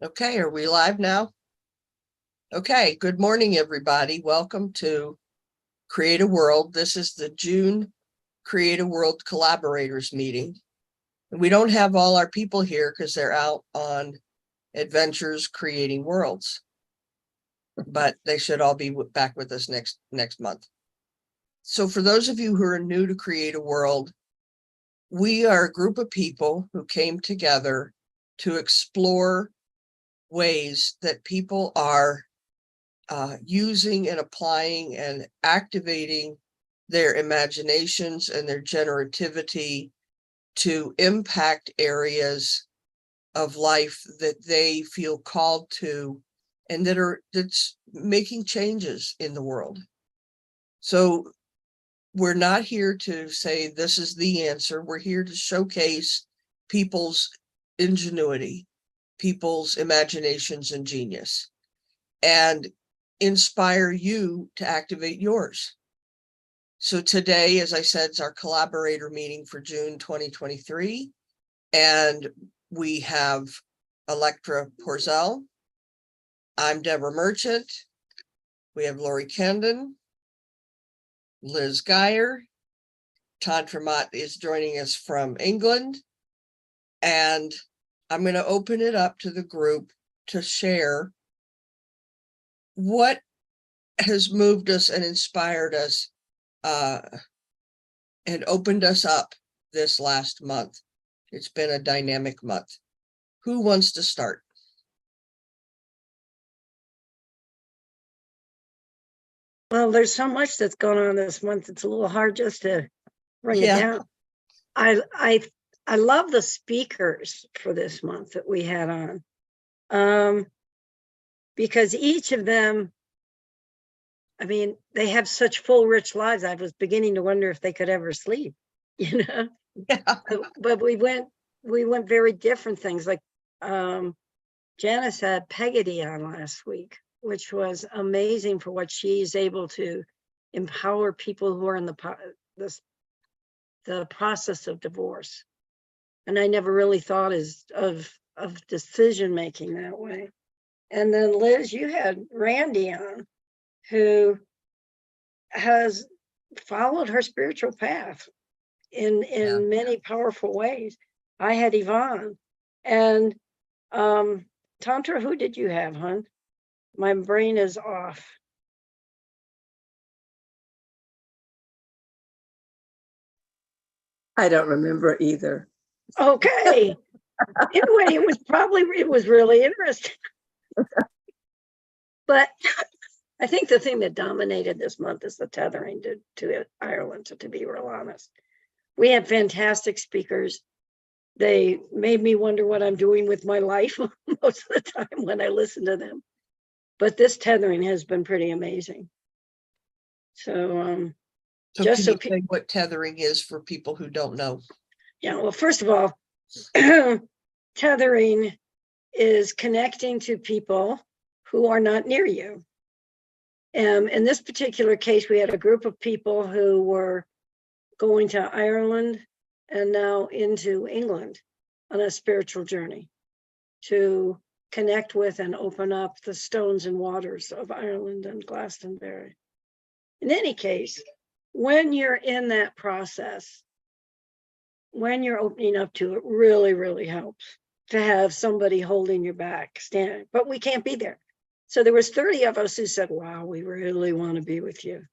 Okay, are we live now? Okay, good morning, everybody. Welcome to Create a World. This is the June Create a World Collaborators meeting. And we don't have all our people here because they're out on adventures creating worlds. But they should all be back with us next month. So for those of you who are new to Create a World, we are a group of people who came together to explore ways that people are using and applying and activating their imaginations and their generativity to impact areas of life that they feel called to and that's making changes in the world. So we're not here to say this is the answer. We're here to showcase people's ingenuity, people's imaginations and genius, and inspire you to activate yours. So today, as I said, is our collaborator meeting for June 2023. And we have Electra Porzel. I'm Deborah Merchant. We have Lori Kendon, Liz Geyer. Tantra Maat is joining us from England. And I'm going to open it up to the group to share what has moved us and inspired us and opened us up this last month. It's been a dynamic month. Who wants to start? Well, there's so much that's going on this month. It's a little hard just to bring it down. I love the speakers for this month that we had on, because each of them, I mean, they have such full, rich lives. I was beginning to wonder if they could ever sleep, you know. Yeah. But we went very different things. Like Janice had Peggotty on last week, which was amazing for what she's able to empower people who are in the process of divorce. And I never really thought of decision making that way. And then Liz, you had Randy on, who has followed her spiritual path in many powerful ways. I had Yvonne. And Tantra, who did you have, hon? My brain is off. I don't remember either. Okay. Anyway, it was really interesting. But I think the thing that dominated this month is the tethering to Ireland, to be real honest. We had fantastic speakers. They made me wonder what I'm doing with my life most of the time when I listen to them. But this tethering has been pretty amazing. So just can you say what tethering is for people who don't know? Yeah, well, first of all, tethering is connecting to people who are not near you. In this particular case, we had a group of people who were going to Ireland and now into England on a spiritual journey to connect with and open up the stones and waters of Ireland and Glastonbury. In any case, when you're in that process, when you're opening up to it, really, really helps to have somebody holding your back, standing. But we can't be there. So there was 30 of us who said, wow, we really want to be with you,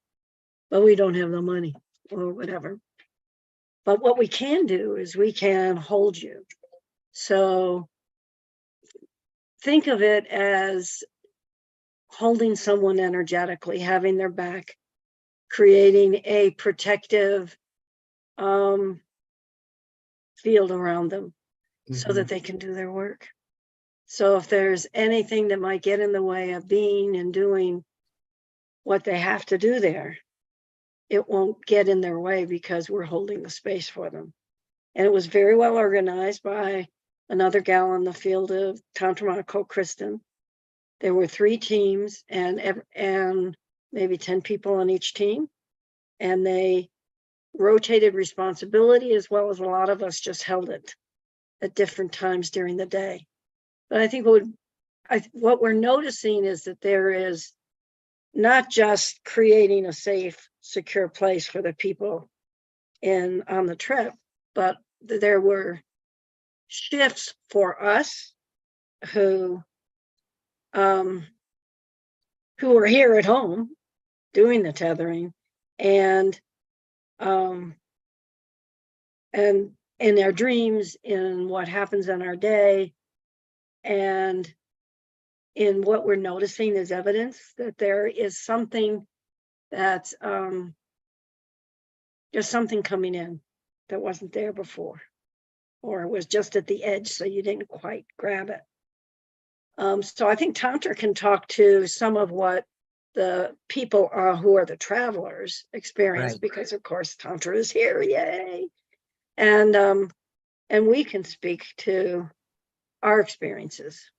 but we don't have the money or whatever. But what we can do is we can hold you. So think of it as holding someone energetically, having their back, creating a protective field around them so that they can do their work. So if there's anything that might get in the way of being and doing what they have to do there, it won't get in their way because we're holding the space for them. And it was very well organized by another gal in the field of Tantra Maat called Kristen. There were 3 teams and maybe 10 people on each team. And they rotated responsibility, as well as a lot of us just held it at different times during the day. But I think what what we're noticing is that there is not just creating a safe, secure place for the people on the trip, but there were shifts for us who were here at home doing the tethering, and in their dreams, in what happens in our day, and in what we're noticing as evidence that there is something that's there's something coming in that wasn't there before, or it was just at the edge, so you didn't quite grab it. So I think Tantra can talk to some of what the people who are the travelers experience, Right. because of course Tantra is here, yay! And we can speak to our experiences.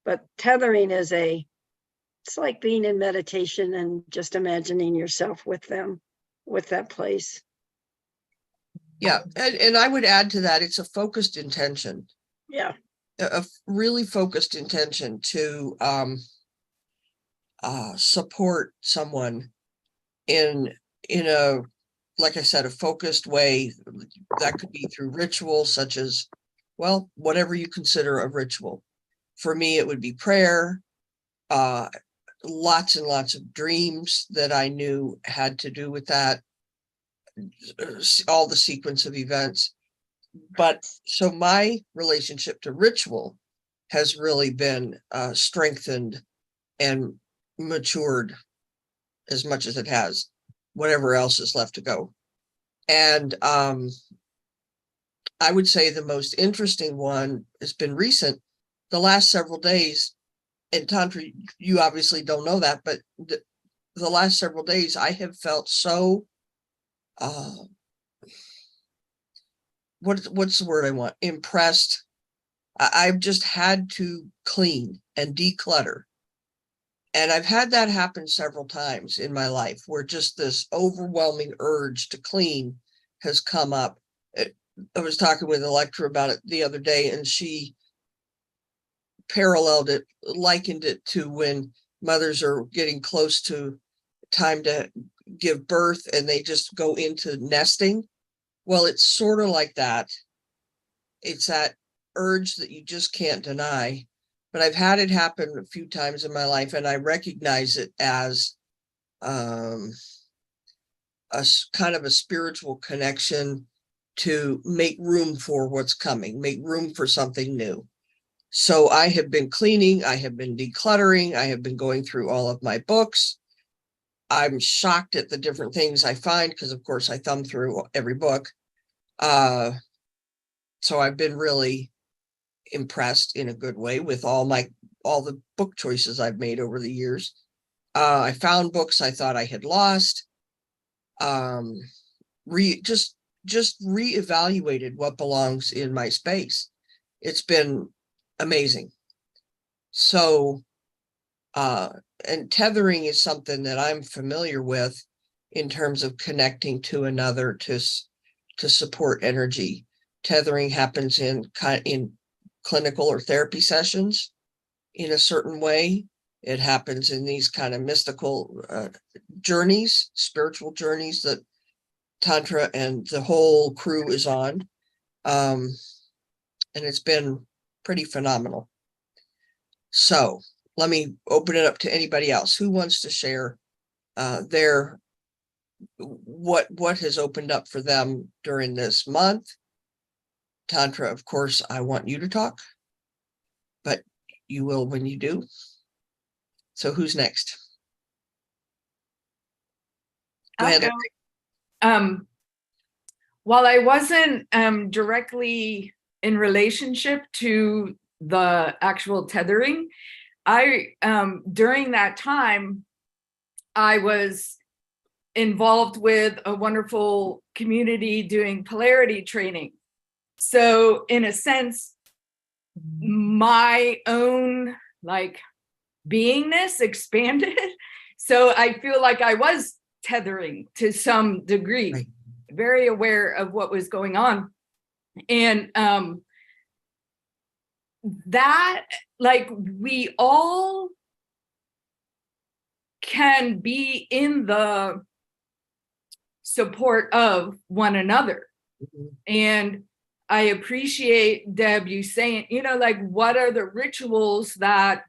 But tethering is it's like being in meditation and just imagining yourself with them, with that place. Yeah, and I would add to that, it's a focused intention. Yeah. A really focused intention to support someone in a, like I said, a focused way. That could be through rituals such as, well, whatever you consider a ritual. For me, it would be prayer, lots and lots of dreams that I knew had to do with that, all the sequence of events. But so my relationship to ritual has really been strengthened and matured as much as it has, whatever else is left to go. And I would say the most interesting one has been recent, the last several days. And Tantra, you obviously don't know that, but the last several days I have felt so what's the word I want? Impressed. I've just had to clean and declutter. And I've had that happen several times in my life, where just this overwhelming urge to clean has come up. I was talking with Electra about it the other day, and she paralleled it, likened it to when mothers are getting close to time to give birth and they just go into nesting. Well, it's sort of like that. It's that urge that you just can't deny. But I've had it happen a few times in my life, and I recognize it as a kind of a spiritual connection to make room for what's coming, make room for something new. So I have been cleaning, I have been decluttering, I have been going through all of my books. I'm shocked at the different things I find, because of course I thumb through every book. So I've been really impressed in a good way with all the book choices I've made over the years. I found books I thought I had lost. Just reevaluated what belongs in my space. It's been amazing. So, and tethering is something that I'm familiar with in terms of connecting to another to support energy. Tethering happens in clinical or therapy sessions in a certain way. It happens in these kind of mystical journeys, spiritual journeys that Tantra and the whole crew is on. And it's been pretty phenomenal. So let me open it up to anybody else who wants to share what has opened up for them during this month. Tantra, of course, I want you to talk, but you will when you do. So who's next? Go ahead. While I wasn't directly in relationship to the actual tethering, I during that time, I was involved with a wonderful community doing polarity training. So in a sense, my own beingness expanded. So I feel like I was tethering to some degree, right. Very aware of what was going on. And that, like, we all can be in the support of one another. Mhm. And I appreciate, Deb, you saying, like, what are the rituals that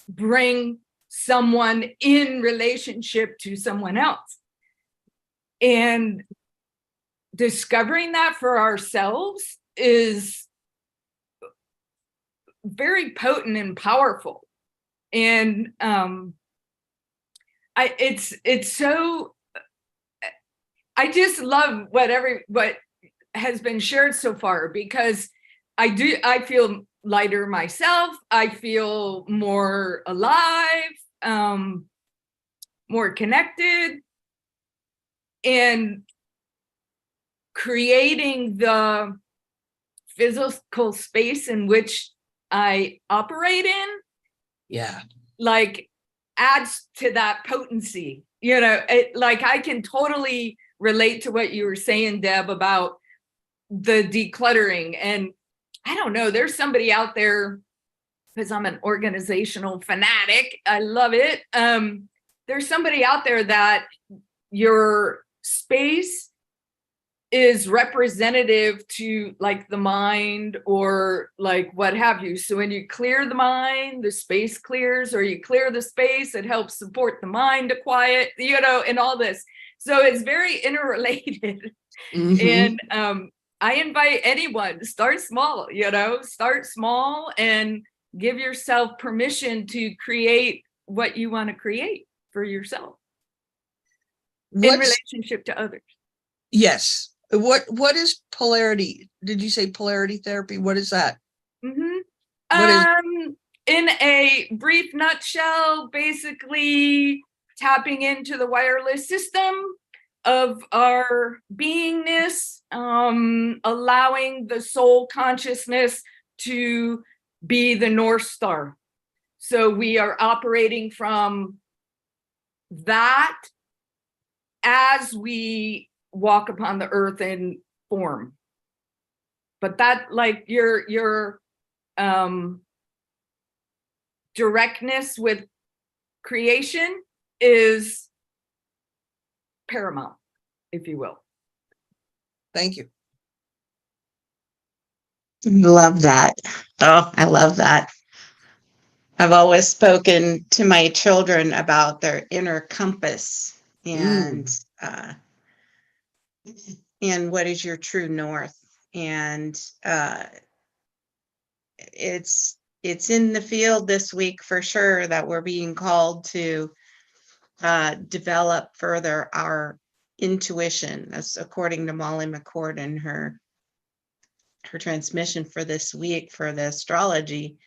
bring someone in relationship to someone else? And discovering that for ourselves is very potent and powerful. And it's so, I just love what has been shared so far, because I feel lighter myself. I feel more alive, more connected, and creating the physical space in which I operate in, Yeah. like, adds to that potency. Like, I can totally relate to what you were saying, Deb, about the decluttering. And I don't know, there's somebody out there, because I'm an organizational fanatic, I love it. There's somebody out there that your space is representative to, like, the mind, or like what have you. So when you clear the mind, the space clears, or you clear the space, it helps support the mind to quiet, and all this. So it's very interrelated. Mhm. And I invite anyone to start small, start small and give yourself permission to create what you want to create for yourself in What's relationship to others. yes. What is polarity? Did you say polarity therapy? What is that? Mhm. What is In a brief nutshell, basically tapping into the wireless system of our beingness, allowing the soul consciousness to be the North Star. So we are operating from that as we walk upon the earth in form. But that, like, your directness with creation is paramount, if you will. Thank you. Love that. Oh, I love that. I've always spoken to my children about their inner compass and what is your true north. And it's in the field this week for sure that we're being called to develop further our intuition. That's according to Molly McCord and her transmission for this week for the astrology,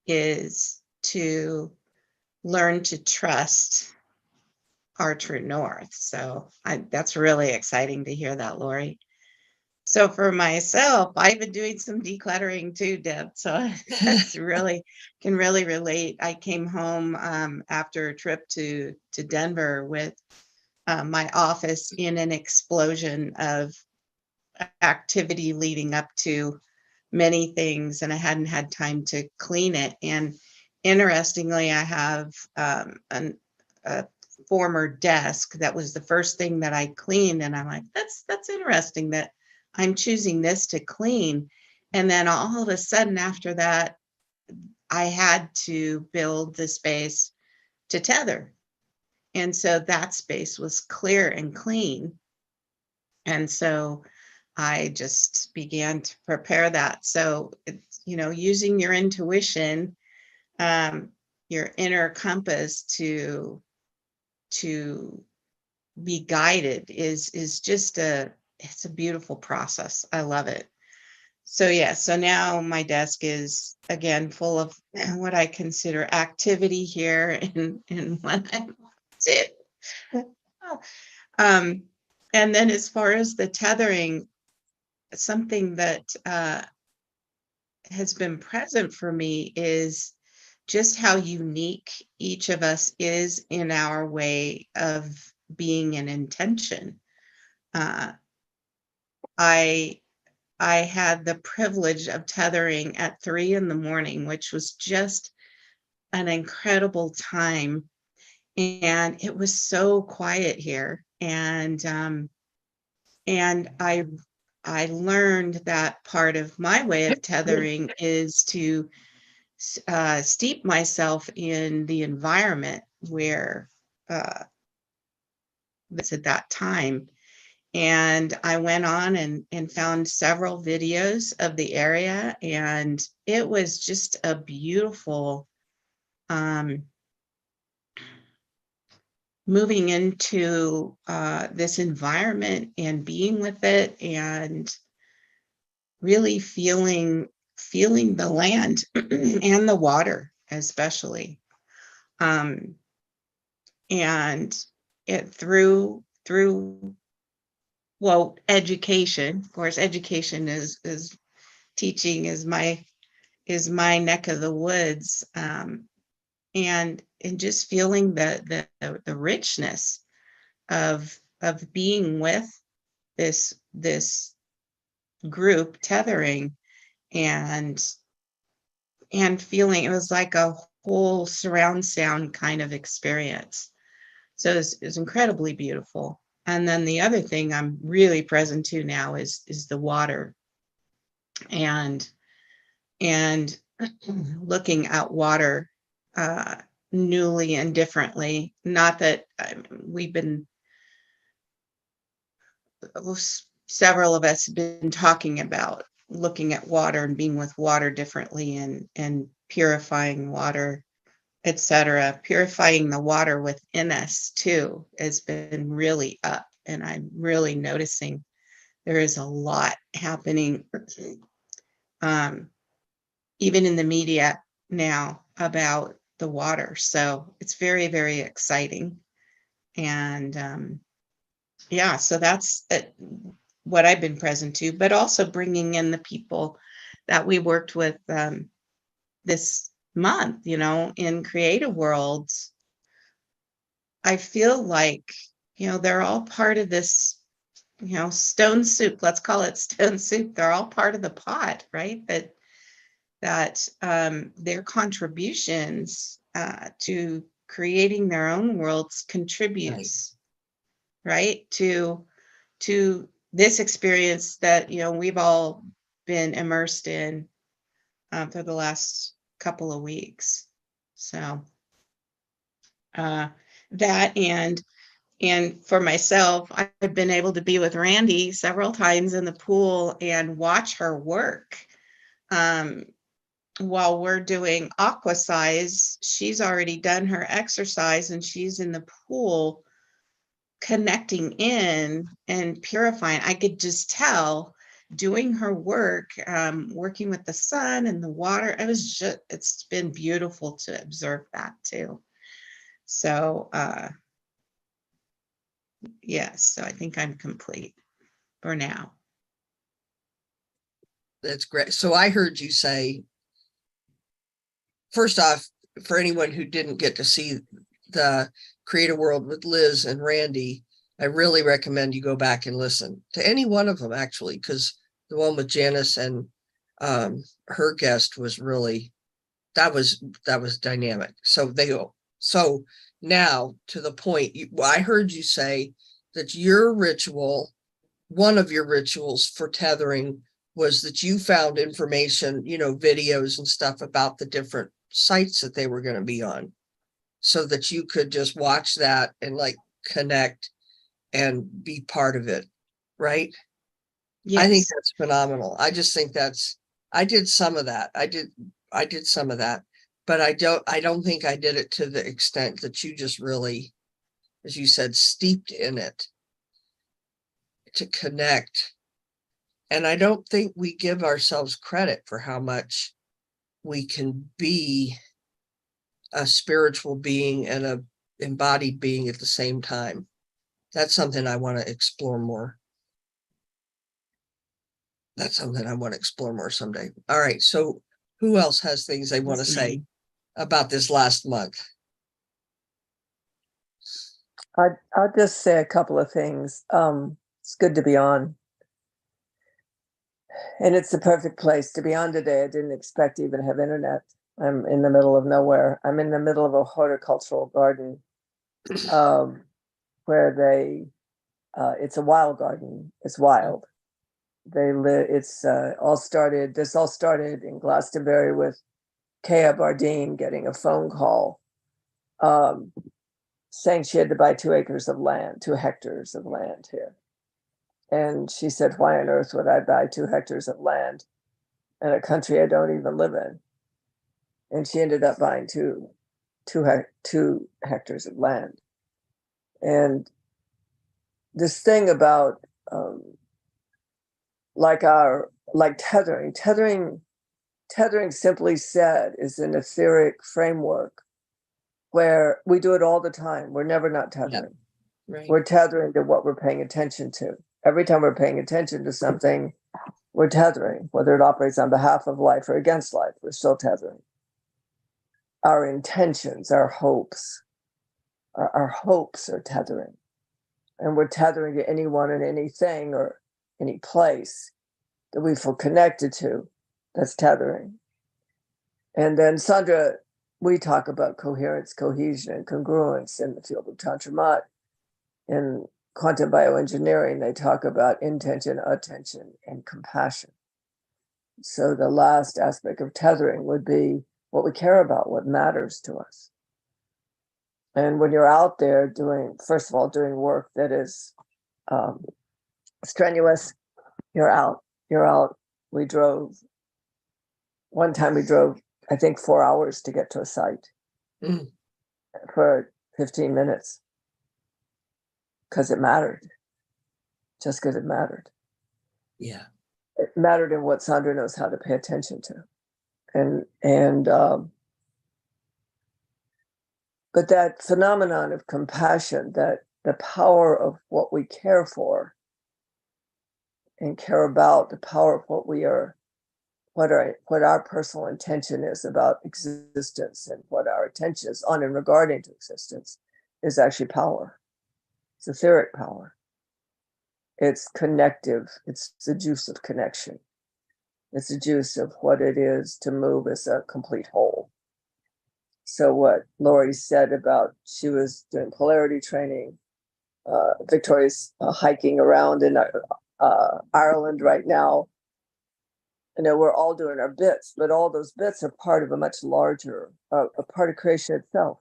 is to learn to trust our true north. So that's really exciting to hear that, Lori. So for myself, I've been doing some decluttering too, Deb. So that's really can really relate. I came home after a trip to Denver with my office in an explosion of activity leading up to many things, and I hadn't had time to clean it. And interestingly, I have a former desk that was the first thing that I cleaned, and I'm like, that's interesting that I'm choosing this to clean. And then all of a sudden after that, I had to build the space to tether. And so that space was clear and clean. And so I just began to prepare that. So, using your intuition, your inner compass to be guided is just it's a beautiful process. I love it. So yeah, so now my desk is again full of what I consider activity here and what I do. And then as far as the tethering, something that has been present for me is just how unique each of us is in our way of being an intention. I I had the privilege of tethering at 3 a.m, which was just an incredible time. And it was so quiet here. And I learned that part of my way of tethering is to steep myself in the environment where it's at that time. And I went on and found several videos of the area, and it was just a beautiful moving into this environment and being with it, and really feeling the land and the water especially. And it through well, education, of course, education is teaching is my neck of the woods. And just feeling the richness of being with this group tethering, and feeling it was like a whole surround sound kind of experience. So it was incredibly beautiful. And then the other thing I'm really present to now is the water, and looking at water newly and differently. Not that we've been, several of us have been talking about looking at water and being with water differently, and purifying water, etc. Purifying the water within us too has been really up, and I'm really noticing there is a lot happening, even in the media now, about the water. So it's very, very exciting. And yeah, so that's what I've been present to, but also bringing in the people that we worked with this month, in creative worlds. I feel like, they're all part of this, stone soup. Let's call it stone soup. They're all part of the pot, right? That their contributions to creating their own worlds contributes, right, to this experience that we've all been immersed in for the last couple of weeks. So that, and for myself, I've been able to be with Randy several times in the pool and watch her work. While we're doing aqua size, she's already done her exercise and she's in the pool connecting in and purifying. I could just tell doing her work, working with the sun and the water. It's been beautiful to observe that too. So yes, so I think I'm complete for now. That's great. So I heard you say, first off, for anyone who didn't get to see the Creative World with Liz and Randy, I really recommend you go back and listen to any one of them, actually, because the one with Janice and her guest was really, that was dynamic. So now to the point, I heard you say that your ritual, one of your rituals for tethering, was that you found information, videos and stuff about the different sites that they were going to be on, so that you could just watch that and like connect and be part of it, right? Yes. I think that's phenomenal. I just think I did some of that. I did some of that, but I don't think I did it to the extent that you just really, as you said, steeped in it to connect. And I don't think we give ourselves credit for how much we can be a spiritual being and a embodied being at the same time. That's something I want to explore more. Someday. All right. So who else has things they want to say about this last month? I'll just say a couple of things. It's good to be on. And it's the perfect place to be on today. I didn't expect to even have internet. I'm in the middle of nowhere. I'm in the middle of a horticultural garden where it's a wild garden. It's wild. This all started in Glastonbury with Kea Bardeen getting a phone call saying she had to buy 2 hectares of land here. And she said, why on earth would I buy 2 hectares of land in a country I don't even live in? And she ended up buying two hectares of land. And this thing about tethering simply said is an etheric framework where we do it all the time. We're never not tethering. Yeah, right. We're tethering to what we're paying attention to. Every time we're paying attention to something, we're tethering, whether it operates on behalf of life or against life, we're still tethering. Our intentions, our hopes are tethering. And we're tethering to anyone and anything or any place that we feel connected to. That's tethering. And then Sandra, we talk about coherence, cohesion, and congruence in the field of Tantra Maat. In quantum bioengineering, they talk about intention, attention, and compassion. So the last aspect of tethering would be what we care about, what matters to us. And when you're out there doing work that is strenuous, you're out. One time we drove, I think 4 hours to get to a site for 15 minutes because it mattered, just because it mattered. Yeah. It mattered in what Sandra knows how to pay attention to. But that phenomenon of compassion, that the power of what we care for and care about, the power of what we are, what our personal intention is about existence and what our attention is on and regarding to existence is actually power. It's etheric power. It's connective. It's the juice of connection. It's the juice of what it is to move as a complete whole. So what Lori said about she was doing polarity training, Victoria's hiking around in Ireland right now. We're all doing our bits, but all those bits are part of a much larger, a part of creation itself.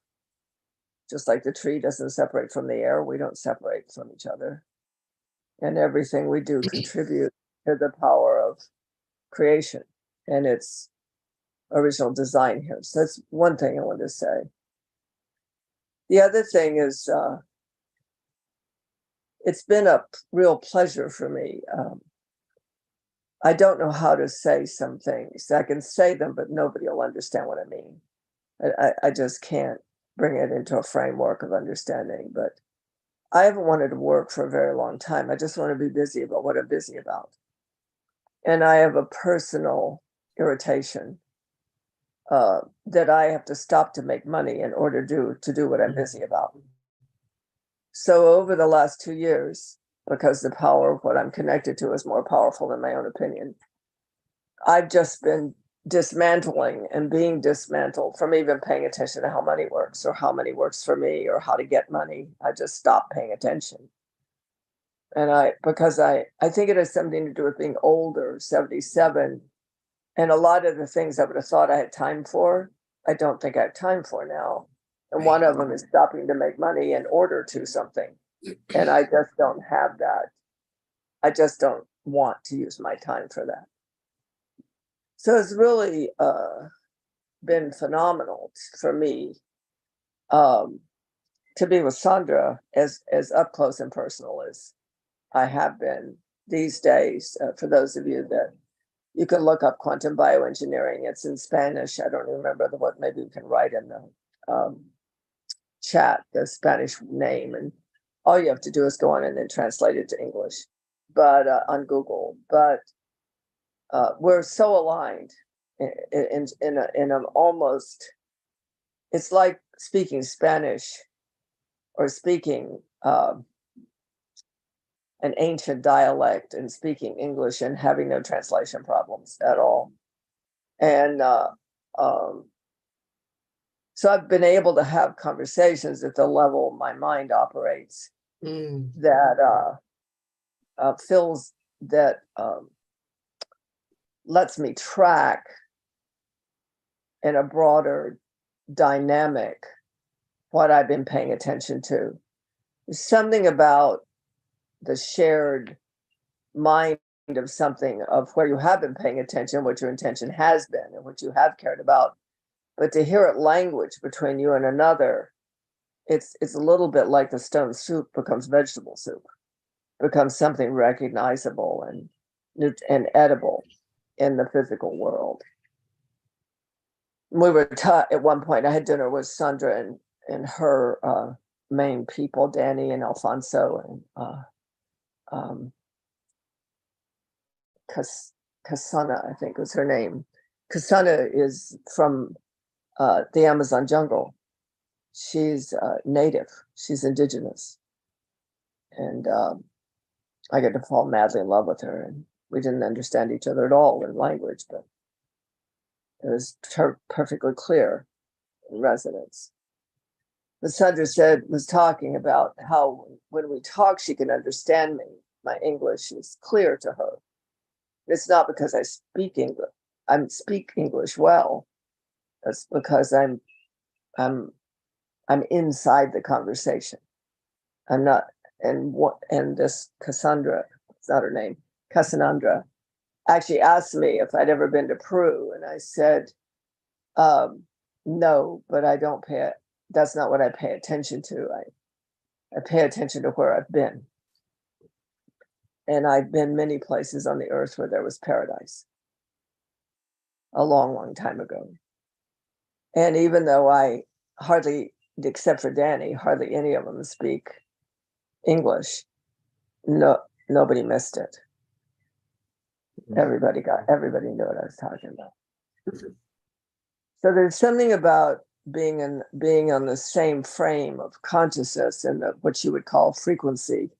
Just like the tree doesn't separate from the air, we don't separate from each other. And everything we do contributes to the power of creation and its original design here. So that's one thing I wanted to say. The other thing is, it's been a real pleasure for me. I don't know how to say some things. I can say them, but nobody will understand what I mean. I just can't bring it into a framework of understanding. But I haven't wanted to work for a very long time. I just want to be busy about what I'm busy about. And I have a personal irritation that I have to stop to make money in order to do what I'm busy about. So over the last 2 years, because the power of what I'm connected to is more powerful than my own opinion, I've just been dismantling and being dismantled from even paying attention to how money works or how money works for me or how to get money. I just stopped paying attention. And because I think it has something to do with being older, 77. And a lot of the things I would have thought I had time for, I don't think I have time for now. And one of them is stopping to make money in order to something. And I just don't have that. I just don't want to use my time for that. So it's really been phenomenal for me to be with Sandra as up close and personal as I have been these days. For those of you that you can look up quantum bioengineering, it's in Spanish. I don't remember the what. Maybe you can write in the chat the Spanish name, and all you have to do is go on and then translate it to English, but on Google. But we're so aligned in an almost. It's like speaking Spanish or speaking an ancient dialect and speaking English and having no translation problems at all. And so I've been able to have conversations at the level my mind operates that feels that lets me track in a broader dynamic what I've been paying attention to. There's something about the shared mind of something of where you have been paying attention, what your intention has been and what you have cared about. But to hear it language between you and another, it's a little bit like the stone soup becomes vegetable soup, becomes something recognizable and edible in the physical world. We were taught at one point, I had dinner with Sandra and her main people, Danny and Alfonso and Kasana, I think was her name. Kasana is from the Amazon jungle. She's native, she's indigenous. And I got to fall madly in love with her. And we didn't understand each other at all in language, but it was perfectly clear in resonance. But Sandra was talking about how when we talk, she can understand me. My English is clear to her. It's not because I speak English. I speak English well. It's because I'm inside the conversation. I'm not. And this Cassandra, it's not her name, Cassandra, actually asked me if I'd ever been to Peru, and I said, no, but I don't pay it. That's not what I pay attention to. I pay attention to where I've been. And I've been many places on the earth where there was paradise a long, long time ago. And even though I hardly, except for Danny, hardly any of them speak English, nobody missed it. Everybody knew what I was talking about. So there's something about being on the same frame of consciousness and what you would call frequency,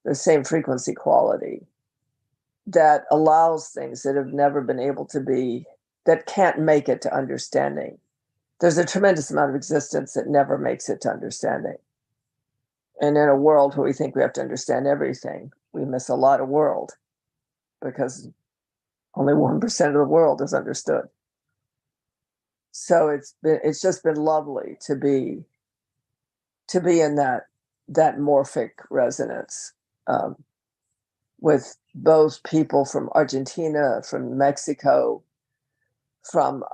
the same frequency quality that allows things that have never been able to be, that can't make it to understanding. There's a tremendous amount of existence that never makes it to understanding. And in a world where we think we have to understand everything, we miss a lot of world because only 1% of the world is understood. So it's just been lovely to be in that morphic resonance with both people from Argentina, from Mexico, from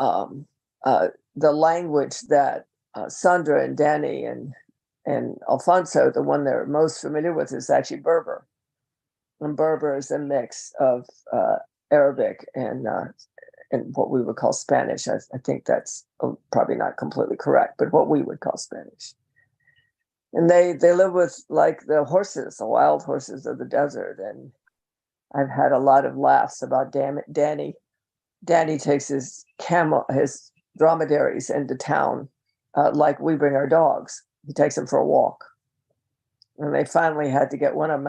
the language that Sandra and Danny and Alfonso, the one they're most familiar with, is actually Berber. And Berber is a mix of Arabic and what we would call Spanish. I think that's probably not completely correct, but what we would call Spanish. And they live with like the horses, the wild horses of the desert. And I've had a lot of laughs about Danny. Danny takes his dromedaries into town like we bring our dogs. He takes them for a walk. And they finally had to get one of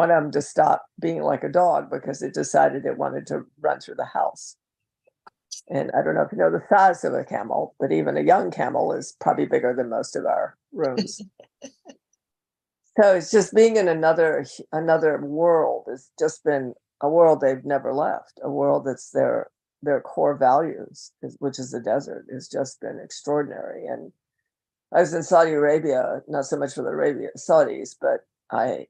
them to stop being like a dog because it decided it wanted to run through the house. And I don't know if you know the size of a camel, but even a young camel is probably bigger than most of our rooms. So it's just being in another world. It's just been a world they've never left, a world that's their core values, which is the desert, has just been extraordinary. And I was in Saudi Arabia, not so much for the Saudis, but I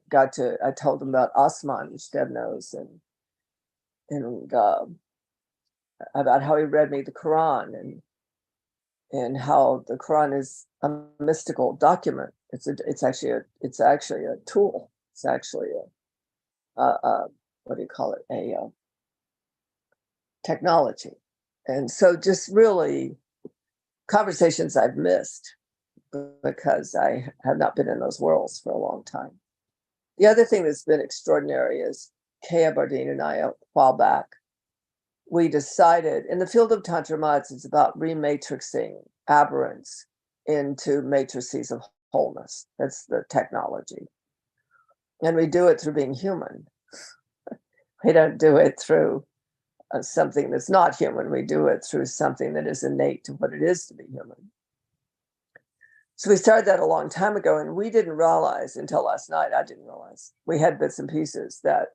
told them about Osman, which Deb knows, and about how he read me the Quran and how the Quran is a mystical document. It's actually a tool. It's actually what do you call it? A technology. And so just really conversations I've missed because I have not been in those worlds for a long time. The other thing that's been extraordinary is Kaya Bardeen and I, a while back, we decided in the field of Tantra Maat, it's about rematrixing aberrance into matrices of wholeness. That's the technology. And we do it through being human. We don't do it through something that's not human. We do it through something that is innate to what it is to be human. So we started that a long time ago, and we didn't realize until last night, I didn't realize, we had bits and pieces that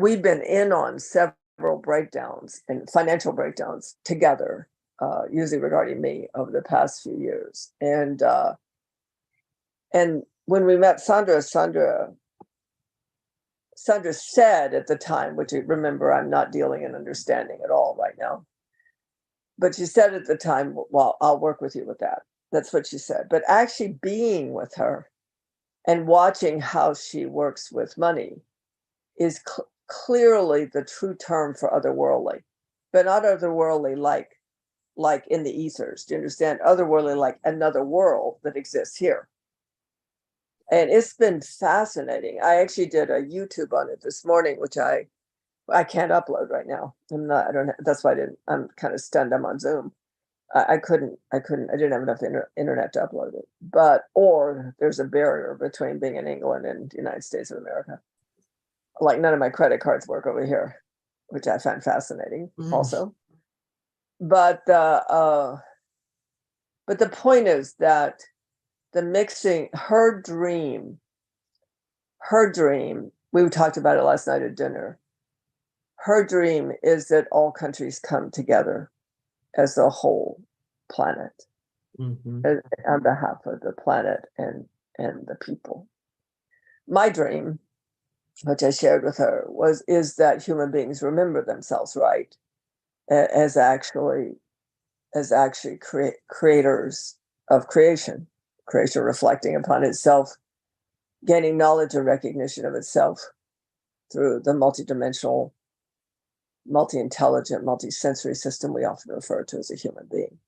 we've been in on several breakdowns and financial breakdowns together, usually regarding me over the past few years. And when we met Sandra said at the time, which you remember, I'm not dealing in understanding at all right now. But she said at the time, well, I'll work with you with that. That's what she said. But actually being with her and watching how she works with money is clearly the true term for otherworldly, but not otherworldly like in the ethers. Do you understand? Otherworldly like another world that exists here. And it's been fascinating. I actually did a YouTube on it this morning, which I can't upload right now. That's why I'm kind of stunned. I'm on Zoom. I didn't have enough internet to upload it. Or there's a barrier between being in England and the United States of America. Like none of my credit cards work over here, which I find fascinating also. But the point is that the mixing, her dream, we talked about it last night at dinner. Her dream is that all countries come together as a whole planet, on behalf of the planet and the people. My dream, which I shared with her, is that human beings remember themselves right as actually creators of creation reflecting upon itself, gaining knowledge and recognition of itself through the multidimensional, multi-intelligent, multi-sensory system we often refer to as a human being.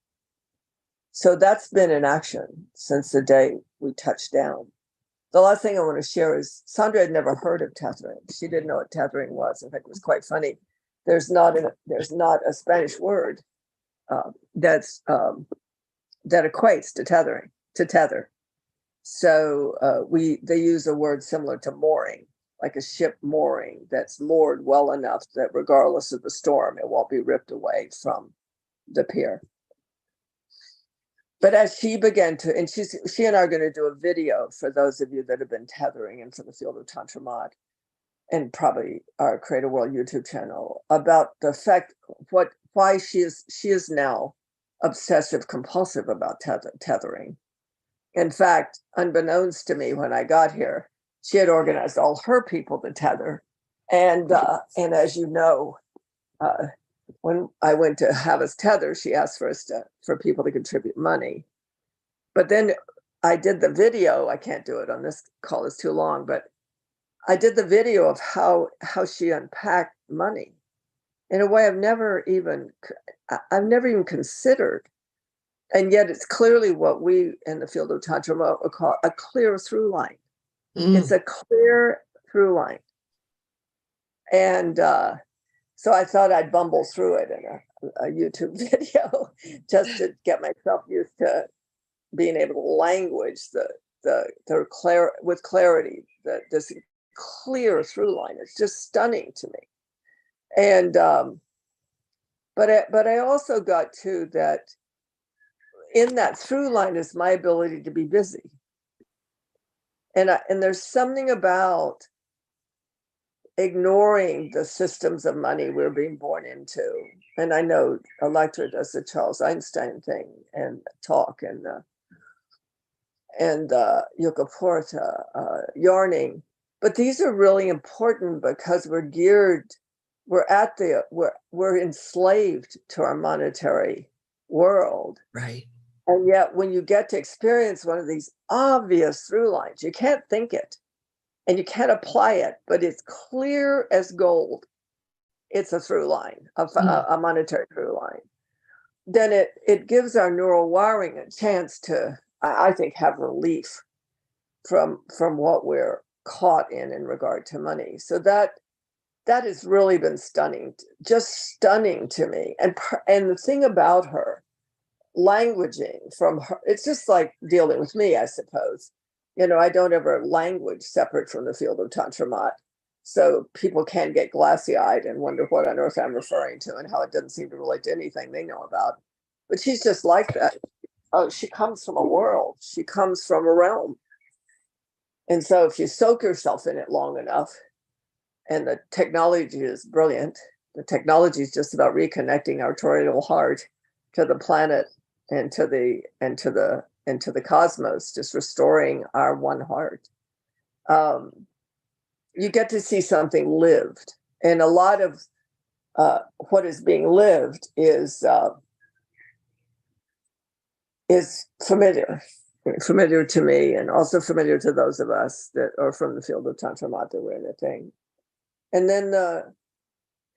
So that's been in action since the day we touched down. The last thing I want to share is Sandra had never heard of tethering. She didn't know what tethering was. In fact, it was quite funny. There's not a Spanish word that equates to tethering, to tether. So they use a word similar to mooring, like a ship mooring that's moored well enough that regardless of the storm, it won't be ripped away from the pier. But as she began to, and she and I are going to do a video for those of you that have been tethering and for the field of Tantra Maat, and probably our Create a World YouTube channel, about the fact why she is now obsessive compulsive about tethering. In fact, unbeknownst to me, when I got here, she had organized all her people to tether, and as you know, when I went to have us tether, she asked for people to contribute money. But then I did the video. I can't do it on this call; it's too long. But I did the video of how she unpacked money in a way I've never even considered. And yet it's clearly what we in the field of Tantra Maat call a clear through line. It's a clear through line. And so I thought I'd bumble through it in a YouTube video just to get myself used to being able to language with clarity, this clear through line. It's just stunning to me. And but I also got to that in that through line is my ability to be busy. And there's something about ignoring the systems of money we're being born into. And I know Electra does the Charles Einstein thing and talk and Yucca Porta, yarning. But these are really important because we're enslaved to our monetary world. Right. And yet when you get to experience one of these obvious through lines, you can't think it and you can't apply it, but it's clear as gold. It's a through line, a monetary through line. Then it gives our neural wiring a chance to, I think, have relief from what we're caught in regard to money. So that has really been stunning, just stunning to me. And the thing about her, languaging from her, it's just like dealing with me, I suppose. I don't ever language separate from the field of Tantra Maat. So people can get glassy-eyed and wonder what on earth I'm referring to and how it doesn't seem to relate to anything they know about. But she's just like that. Oh, she comes from a world. She comes from a realm. And so if you soak yourself in it long enough, and the technology is brilliant, the technology is just about reconnecting our toroidal heart to the planet and to the cosmos, just restoring our one heart. You get to see something lived, and a lot of what is being lived is familiar to me, and also familiar to those of us that are from the field of Tantra Maat that we're in a thing. And then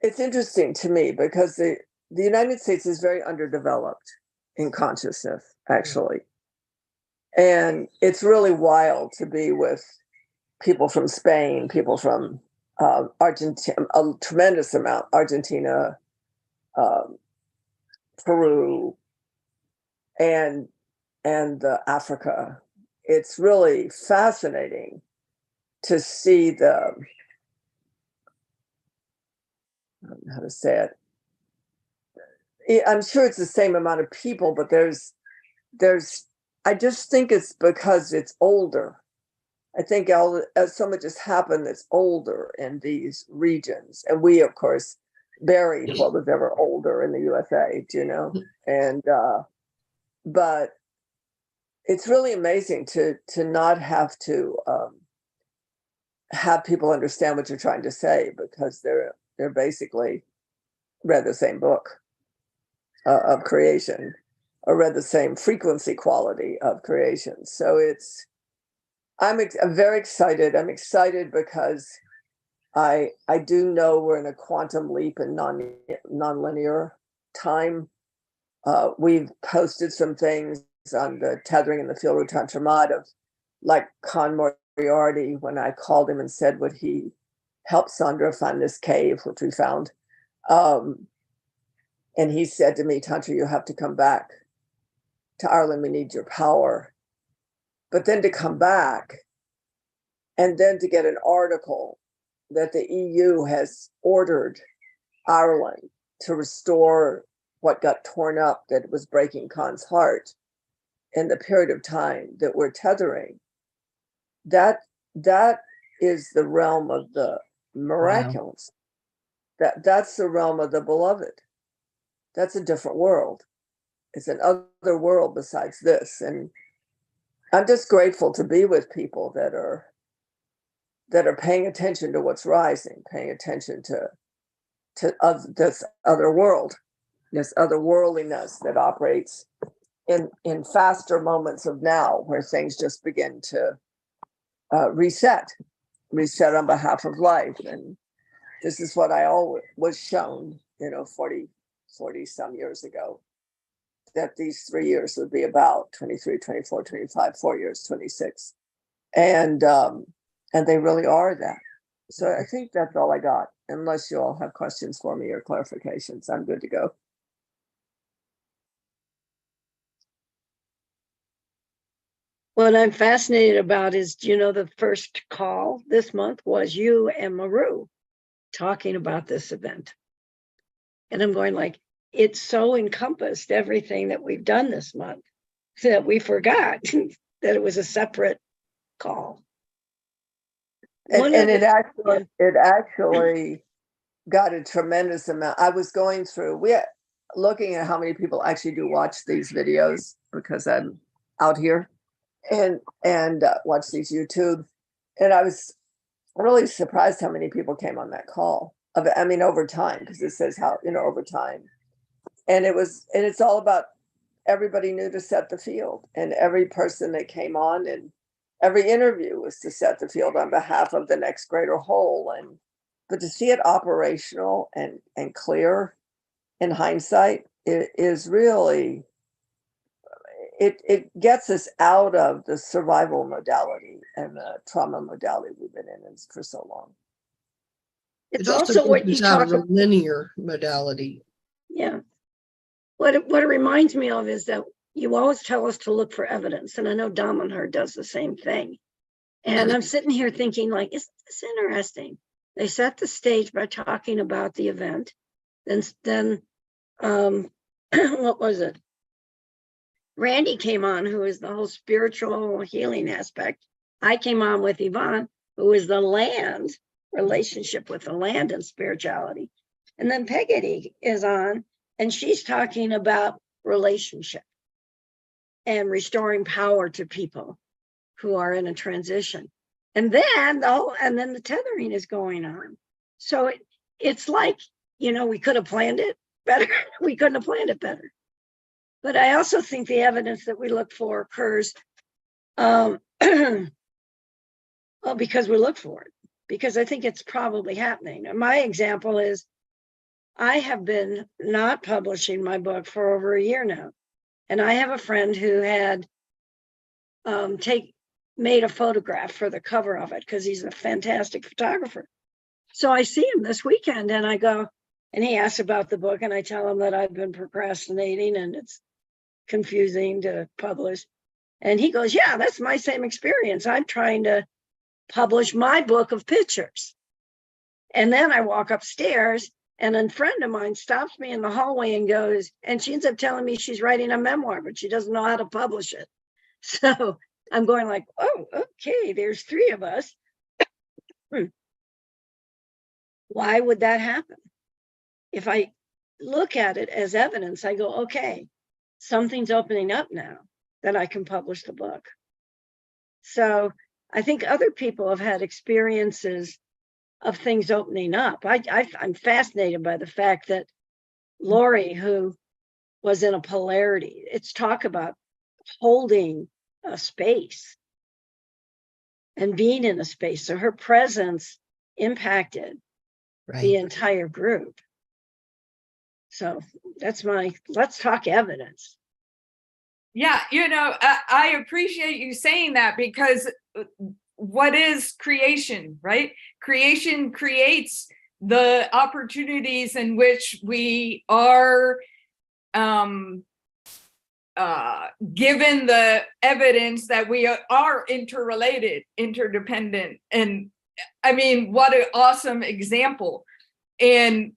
it's interesting to me because the United States is very underdeveloped in consciousness, actually. And it's really wild to be with people from Spain, people from Argentina, a tremendous amount, Argentina, Peru, and Africa. It's really fascinating to see I don't know how to say it. I'm sure it's the same amount of people, but I just think it's because it's older. I think as so much has happened that's older in these regions. And we, of course, buried what was ever older in the USA, and but it's really amazing to not have to have people understand what you're trying to say, because they're basically read the same book of creation, or read the same frequency quality of creation. So I'm very excited. I'm excited because I do know we're in a quantum leap in nonlinear time. We've posted some things on the tethering in the field of Tantra Maat of, like, Con Moriarty, when I called him and said, would he help Sandra find this cave, which we found. And he said to me, Tantra, you have to come back to Ireland. We need your power. But then to come back and then to get an article that the EU has ordered Ireland to restore what got torn up, that was breaking Khan's heart in the period of time that we're tethering, that is the realm of the miraculous. Wow. That's the realm of the beloved. That's a different world. It's another world besides this. And I'm just grateful to be with people that are paying attention to what's rising, paying attention to this other world, this other worldliness that operates in faster moments of now, where things just begin to reset on behalf of life. And this is what I always was shown, 40 some years ago, that these 3 years would be about 23, 24, 25, 4 years, 26. And they really are that. So I think that's all I got. Unless you all have questions for me or clarifications, I'm good to go. What I'm fascinated about is, the first call this month was you and Maru talking about this event. And I'm going like, it so encompassed everything that we've done this month that we forgot that it was a separate call. And it actually got a tremendous amount. I was going through, looking at how many people actually do watch these videos, because I'm out here and watch these YouTube. And I was really surprised how many people came on that call. Over time, because it says how, over time. And it's all about, everybody knew to set the field, and every person that came on and every interview was to set the field on behalf of the next greater whole. But to see it operational and clear in hindsight, it is really, it gets us out of the survival modality and the trauma modality we've been in for so long. It's also what you talk about, linear modality. Yeah. What it reminds me of is that you always tell us to look for evidence. And I know Damanhar does the same thing. And I'm sitting here thinking, like, isn't this interesting? They set the stage by talking about the event. Then what was it? Randy came on, who is the whole spiritual healing aspect. I came on with Yvonne, who is the land, relationship with the land and spirituality. And then Peggy is on, and she's talking about relationship and restoring power to people who are in a transition. And then the tethering is going on. So it's like, we could have planned it better. We couldn't have planned it better. But I also think the evidence that we look for occurs well, because we look for it, because I think it's probably happening. And my example is I have been not publishing my book for over a year now. And I have a friend who had made a photograph for the cover of it because he's a fantastic photographer. So I see him this weekend and I go, and he asks about the book and I tell him that I've been procrastinating and it's confusing to publish. And he goes, yeah, that's my same experience. I'm trying to publish my book of pictures. And then I walk upstairs and a friend of mine stops me in the hallway and goes, and she ends up telling me she's writing a memoir, but she doesn't know how to publish it. So I'm going like, oh, okay, there's three of us. Why would that happen? If I look at it as evidence, I go, okay, something's opening up now that I can publish the book. So I think other people have had experiences of things opening up. I'm fascinated by the fact that Lori, who was in a polarity, it's talk about holding a space and being in a space. So her presence impacted the entire group. So that's let's talk evidence. Yeah, I appreciate you saying that, because what is creation, right? Creation creates the opportunities in which we are given the evidence that we are interrelated, interdependent. And I mean, what an awesome example. And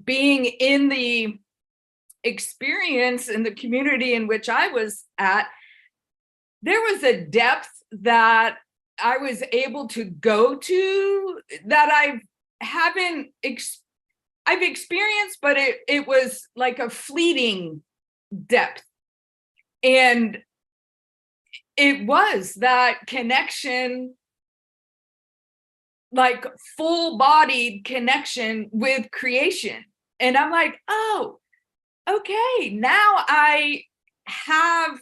being in the experience in the community in which I was at, there was a depth that I was able to go to that I've experienced, but it was like a fleeting depth. And it was that connection, like full-bodied connection with creation. And I'm like, oh, okay, now I have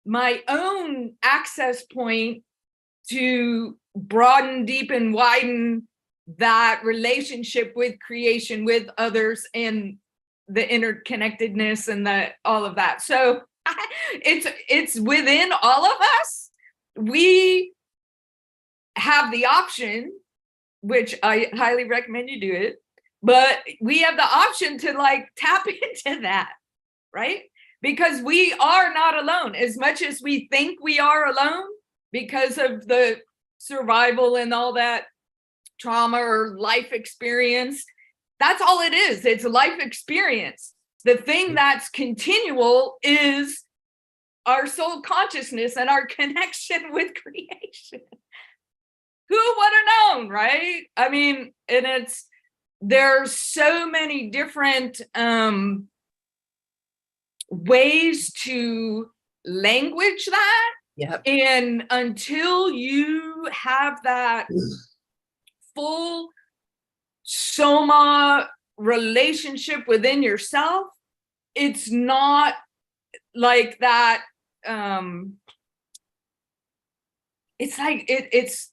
my own access point to broaden, deepen, widen that relationship with creation, with others, and the interconnectedness and all of that. So it's within all of us. We have the option, which I highly recommend you do it, but we have the option to like tap into that, right? Because we are not alone. As much as we think we are alone because of the survival and all that trauma or life experience, that's all it is. It's a life experience. The thing that's continual is our soul consciousness and our connection with creation. Who would have known, right? I mean, and there's so many different ways to language that. Yep. And until you have that full soma relationship within yourself, it's not like that. It's like it's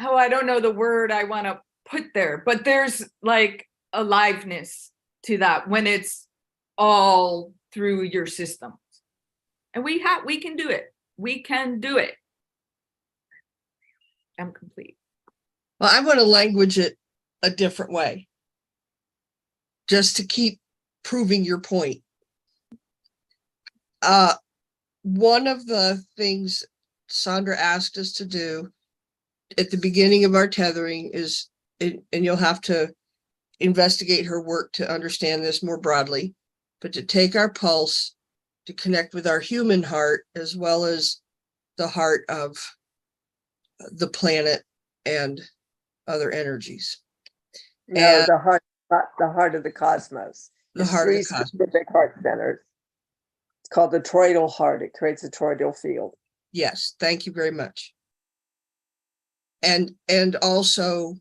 oh, I don't know the word I want to put there, but there's like aliveness to that when it's all through your systems. And we can do it. We can do it. I'm complete. Well, I want to language it a different way, just to keep proving your point. One of the things Sandra asked us to do at the beginning of our tethering is, and you'll have to investigate her work to understand this more broadly, but to take our pulse, to connect with our human heart, as well as the heart of the planet and other energies. No, And the heart of the cosmos. the It's heart of three the cosmos. specific heart centers. It's called the toroidal heart. It creates a toroidal field. Yes, thank you very much. And also,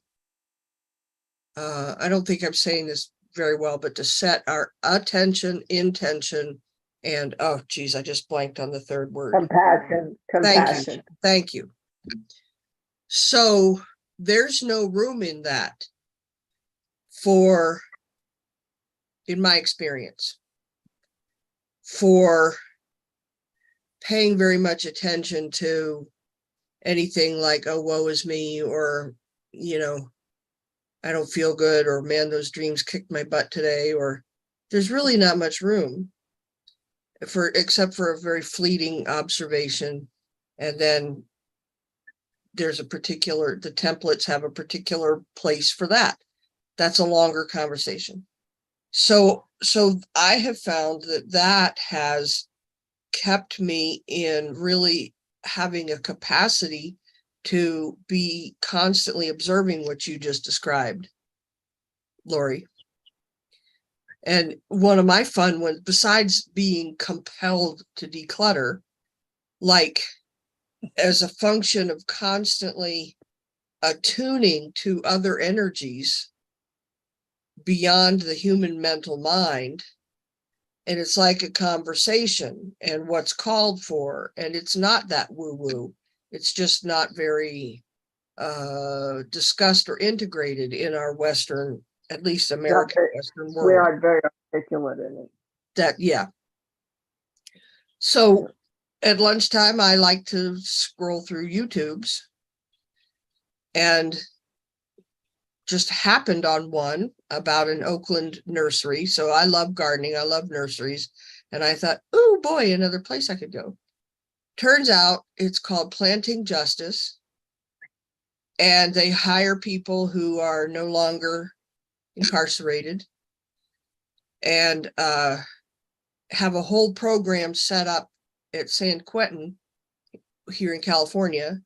I don't think I'm saying this very well, but to set our attention, intention, and oh geez, I just blanked on the third word. Compassion. Thank you. So there's no room in that for, in my experience, for paying very much attention to anything like, oh, woe is me, or, you know, I don't feel good, or man, those dreams kicked my butt today, or there's really not much room for, except for a very fleeting observation. And then there's a particular, the templates have a particular place for that. That's a longer conversation. So I have found that has kept me in really having a capacity to be constantly observing what you just described, Lori. And one of my fun ones, besides being compelled to declutter, like as a function of constantly attuning to other energies beyond the human mental mind. And it's like a conversation and what's called for. And it's not that woo-woo. It's just not very discussed or integrated in our Western, at least American Western world. We are very articulate in it. That, yeah. So at lunchtime, I like to scroll through YouTubes, and just happened on one about an Oakland nursery. So I love gardening. I love nurseries. And I thought, oh boy, another place I could go. Turns out it's called Planting Justice. And they hire people who are no longer incarcerated and have a whole program set up at San Quentin here in California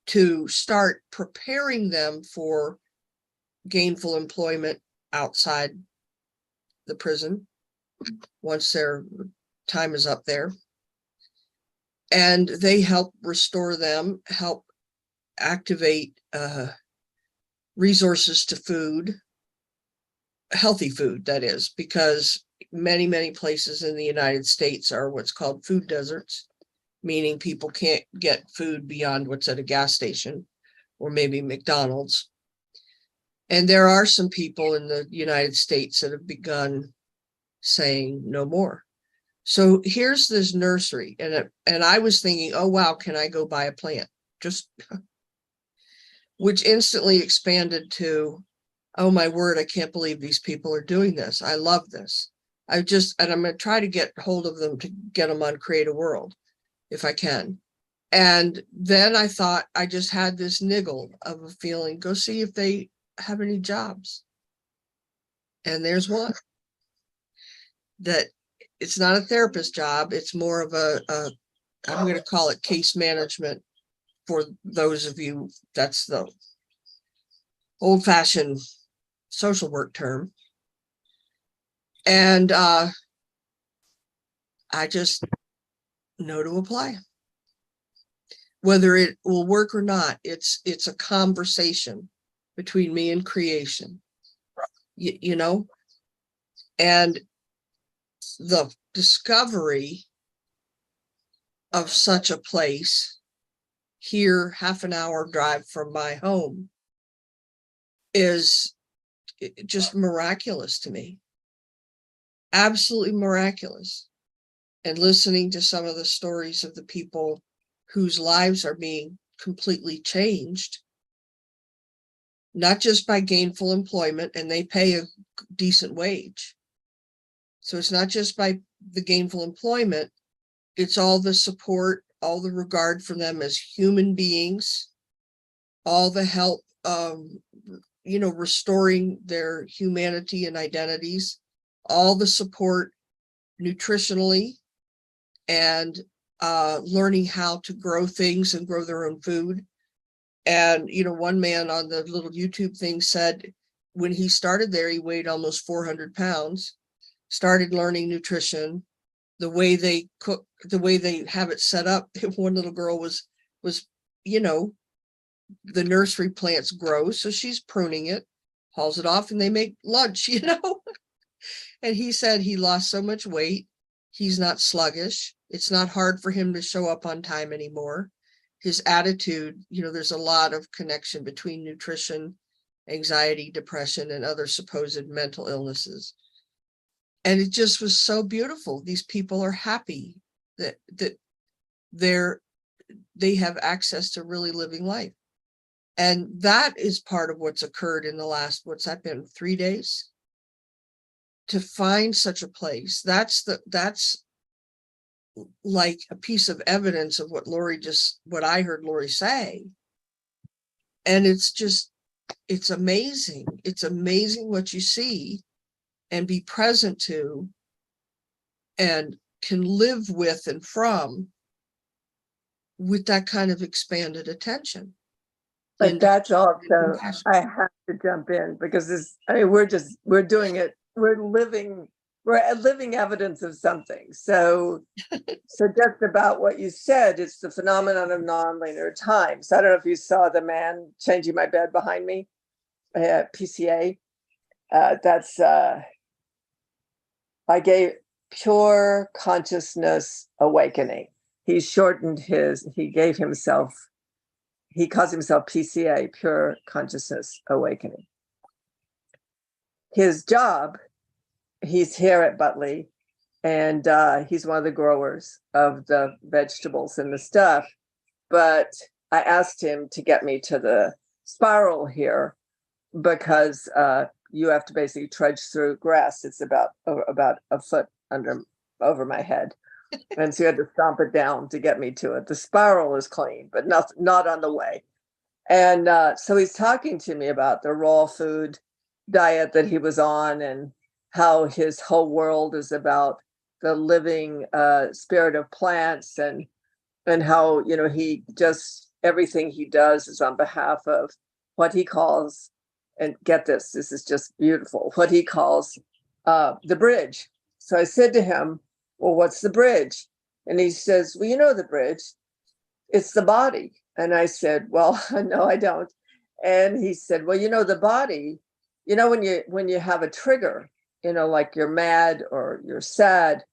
to start preparing them for gainful employment outside the prison once their time is up there. And they help restore them, help activate resources to food, healthy food, that is, because many places in the United States are what's called food deserts, meaning people can't get food beyond what's at a gas station or maybe McDonald's. And there are some people in the United States that have begun saying no more. So here's this nursery, and I was thinking, oh wow, can I go buy a plant? Just, which instantly expanded to, oh my word, I can't believe these people are doing this. I love this. And I'm going to try to get hold of them to get them on Create a World if I can. And then I thought, I just had this niggle of a feeling, go see if they have any jobs. And there's one that it's not a therapist job. It's more of I'm going to call it case management for those of you, that's the old fashioned social work term. And I just know to apply. Whether it will work or not, it's a conversation between me and creation, you know, and the discovery of such a place here, half an hour drive from my home, is just miraculous to me. Absolutely miraculous. And listening to some of the stories of the people whose lives are being completely changed, not just by gainful employment, and they pay a decent wage. So it's not just by the gainful employment, it's all the support, all the regard for them as human beings, all the help, restoring their humanity and identities, all the support nutritionally, and learning how to grow things and grow their own food. And, one man on the little YouTube thing said when he started there, he weighed almost 400 pounds, started learning nutrition, the way they cook, the way they have it set up. One little girl was, the nursery plants grow, so she's pruning it, hauls it off, and they make lunch, And he said he lost so much weight. He's not sluggish. It's not hard for him to show up on time anymore. His attitude, there's a lot of connection between nutrition, anxiety, depression, and other supposed mental illnesses. And it just was so beautiful. These people are happy that they have access to really living life. And that is part of what's occurred in the last, what's that been, 3 days? To find such a place, that's like a piece of evidence of what I heard Lori say. And it's amazing. It's amazing what you see and be present to and can live with and from with that kind of expanded attention. But that's also, I have to jump in because we're doing it. We're living evidence of something. So just about what you said, it's the phenomenon of nonlinear time. So I don't know if you saw the man changing my bed behind me, PCA. I gave pure consciousness awakening. He calls himself PCA, pure consciousness awakening. His job, he's here at Butley, and he's one of the growers of the vegetables and the stuff. But I asked him to get me to the spiral here because you have to basically trudge through grass. It's about a foot over my head. And so you had to stomp it down to get me to it. The spiral is clean, but not on the way. And so he's talking to me about the raw food diet that he was on and how his whole world is about the living spirit of plants and how, he just, everything he does is on behalf of what he calls, and get this is just beautiful, what he calls the bridge. So I said to him, well, what's the bridge? And he says, well, the bridge, it's the body. And I said, well, no, I don't. And he said, well, the body, when you have a trigger, like you're mad or you're sad,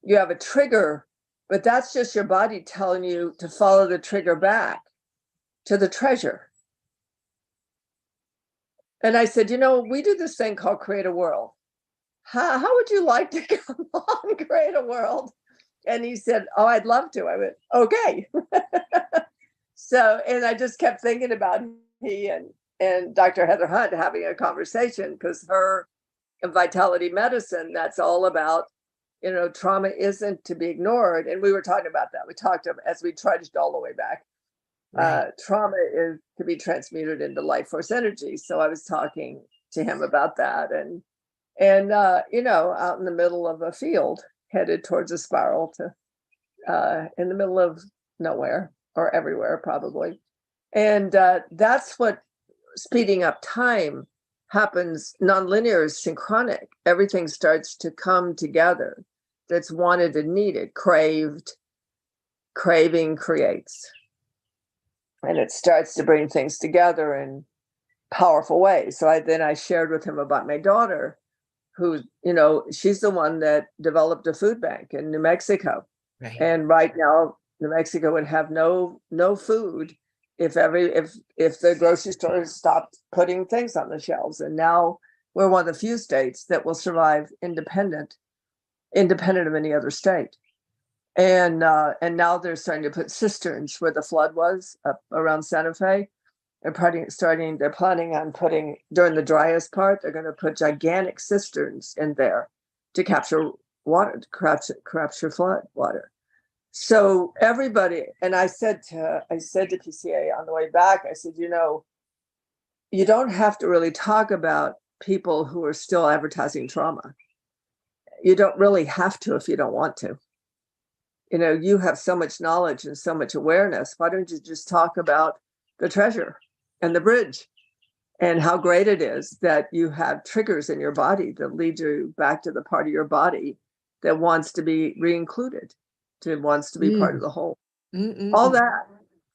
you have a trigger, but that's just your body telling you to follow the trigger back to the treasure. And I said, we do this thing called create a world. How would you like to come on create a world? And he said, oh, I'd love to. I went, okay. So, and I just kept thinking about he and Dr. Heather Hunt having a conversation, because her vitality medicine, that's all about, trauma isn't to be ignored. And we were talking about that. We talked as we trudged all the way back. Right. Trauma is to be transmuted into life force energy. So I was talking to him about that. And out in the middle of a field, headed towards a spiral in the middle of nowhere or everywhere, probably. And that's what speeding up time happens. Nonlinear is synchronic. Everything starts to come together that's wanted and needed, craved. Craving creates. And it starts to bring things together in powerful ways. So I shared with him about my daughter, who, she's the one that developed a food bank in New Mexico. Right. And right now, New Mexico would have no food if the grocery stores stopped putting things on the shelves. And now we're one of the few states that will survive independent of any other state. And now they're starting to put cisterns where the flood was up around Santa Fe. They're planning on putting, during the driest part, they're going to put gigantic cisterns in there to capture water, to capture flood water. So everybody, and I said to PCA on the way back, I said, you know, you don't have to really talk about people who are still advertising trauma. You don't really have to if you don't want to. You know, you have so much knowledge and so much awareness. Why don't you just talk about the treasure and the bridge and how great it is that you have triggers in your body that lead you back to the part of your body that wants to be re-included, wants to be part of the whole. All that.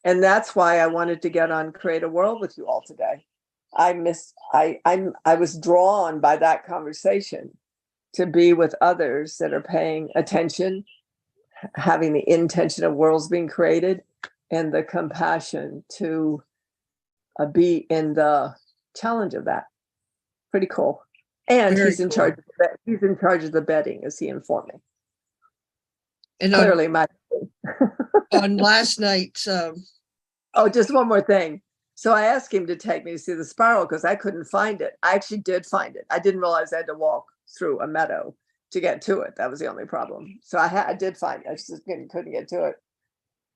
And that's why I wanted to get on Create a World with you all today. I was drawn by that conversation to be with others that are paying attention, having the intention of worlds being created, and the compassion to be in the challenge of that. Pretty cool. And Very he's in cool. charge. He's in charge of the bedding, as he informed me. And Clearly, on last night's, oh, just one more thing. So I asked him to take me to see the spiral because I couldn't find it. I actually did find it. I didn't realize I had to walk through a meadow to get to it. That was the only problem. So I did find it. I just couldn't get to it.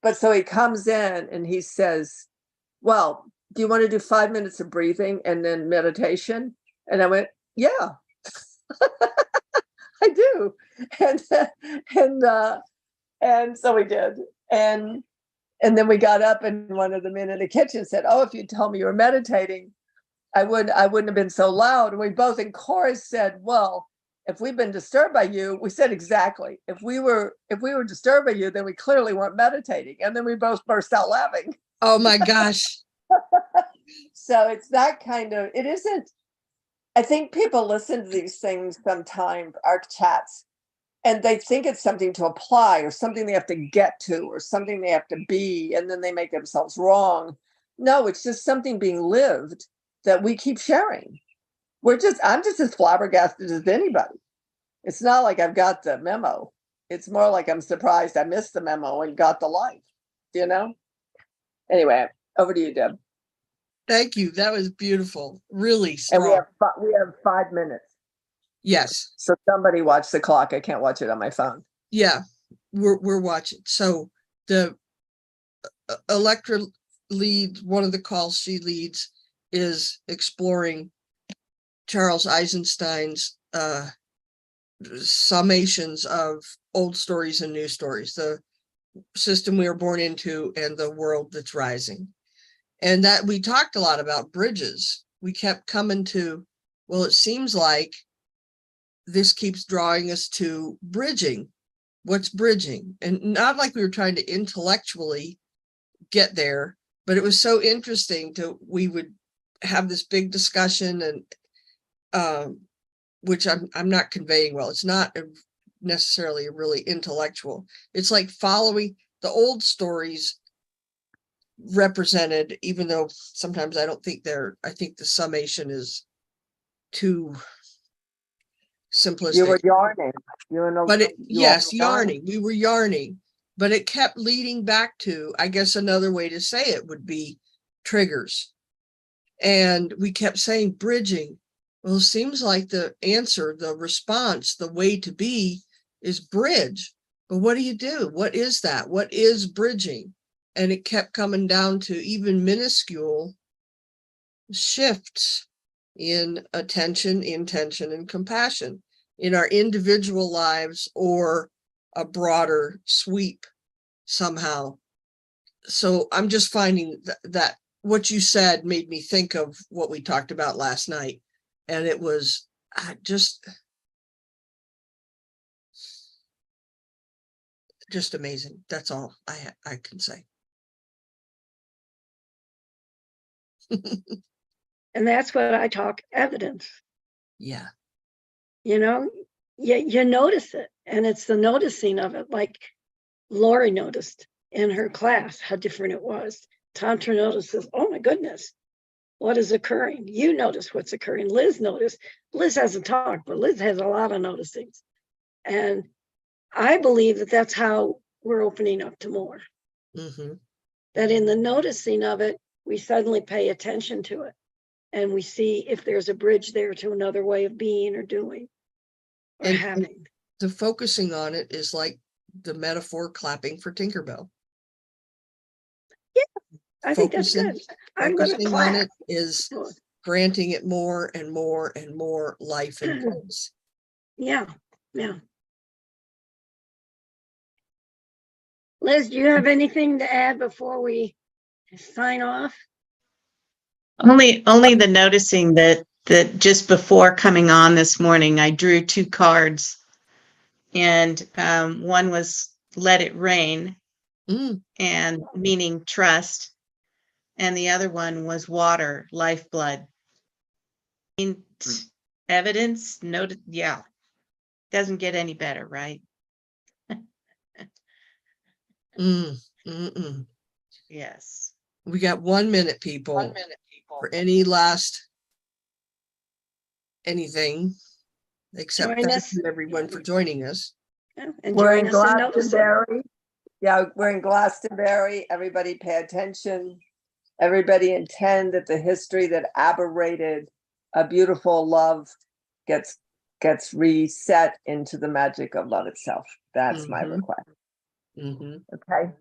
But so he comes in and he says, well, do you want to do 5 minutes of breathing and then meditation? And I went, yeah, I do. And so we did. And then we got up, and one of the men in the kitchen said, oh, if you told me you were meditating, I wouldn't have been so loud. And we both in chorus said, well, if we've been disturbed by you, we said exactly. If we were disturbed by you, then we clearly weren't meditating. And then we both burst out laughing. oh my gosh. So it's that kind of, it isn't, I think people listen to these things sometimes, our chats, and they think it's something to apply or something they have to get to or something they have to be, and then they make themselves wrong. No, it's just something being lived that we keep sharing. I'm just as flabbergasted as anybody. It's not like I've got the memo. It's more like I'm surprised I missed the memo and got the life, you know? Anyway, over to you, Deb. Thank you. That was beautiful. Really And strong. we have 5 minutes. Yes. So somebody watch the clock. I can't watch it on my phone. Yeah. We're watching. So the Electra lead, one of the calls she leads is exploring Charles Eisenstein's summations of old stories and new stories, the system we were born into and the world that's rising. And that we talked a lot about bridges. We kept coming to, well, it seems like this keeps drawing us to bridging. What's bridging? And not like we were trying to intellectually get there, but it was so interesting we would have this big discussion, and which I'm not conveying well. It's not necessarily really intellectual. It's like following the old stories represented, even though sometimes I don't think I think the summation is too simplistic. You were yarning. Yarning. We were yarning, but it kept leading back to, I guess another way to say it would be triggers. And we kept saying bridging. Well, it seems like the answer, the response, the way to be is bridge. But what do you do? What is that? What is bridging? And it kept coming down to even minuscule shifts in attention, intention, and compassion in our individual lives or a broader sweep somehow. So I'm just finding that what you said made me think of what we talked about last night. And it was just amazing. That's all I can say. And that's what I talk evidence. Yeah. You know, you notice it, and it's the noticing of it. Like Lori noticed in her class how different it was. Tantra notices, oh my goodness, what is occurring? You notice what's occurring. Liz noticed. Liz hasn't talked, but Liz has a lot of noticings. And I believe that that's how we're opening up to more. Mm-hmm. That in the noticing of it, we suddenly pay attention to it. And we see if there's a bridge there to another way of being or doing or having. The focusing on it is like the metaphor clapping for Tinkerbell. I think that's Focusing- good. I'm gonna Focusing on clap. it is granting it more and more and more life and place. Yeah, yeah. Liz, do you have anything to add before we sign off? Only the noticing that just before coming on this morning, I drew 2 cards, and one was "Let It Rain," Mm, and meaning trust, and the other one was water, lifeblood. Evidence noted, yeah, doesn't get any better, right? mm. Yes. We got 1 minute, people. For any last anything, except Join thank us. you everyone for joining us. Yeah, and We're join in us in Nova-centric. Glastonbury. Yeah, we're in Glastonbury. Everybody pay attention. Everybody intend that the history that aberrated a beautiful love gets reset into the magic of love itself. That's my Mhm. request. Mhm. Okay.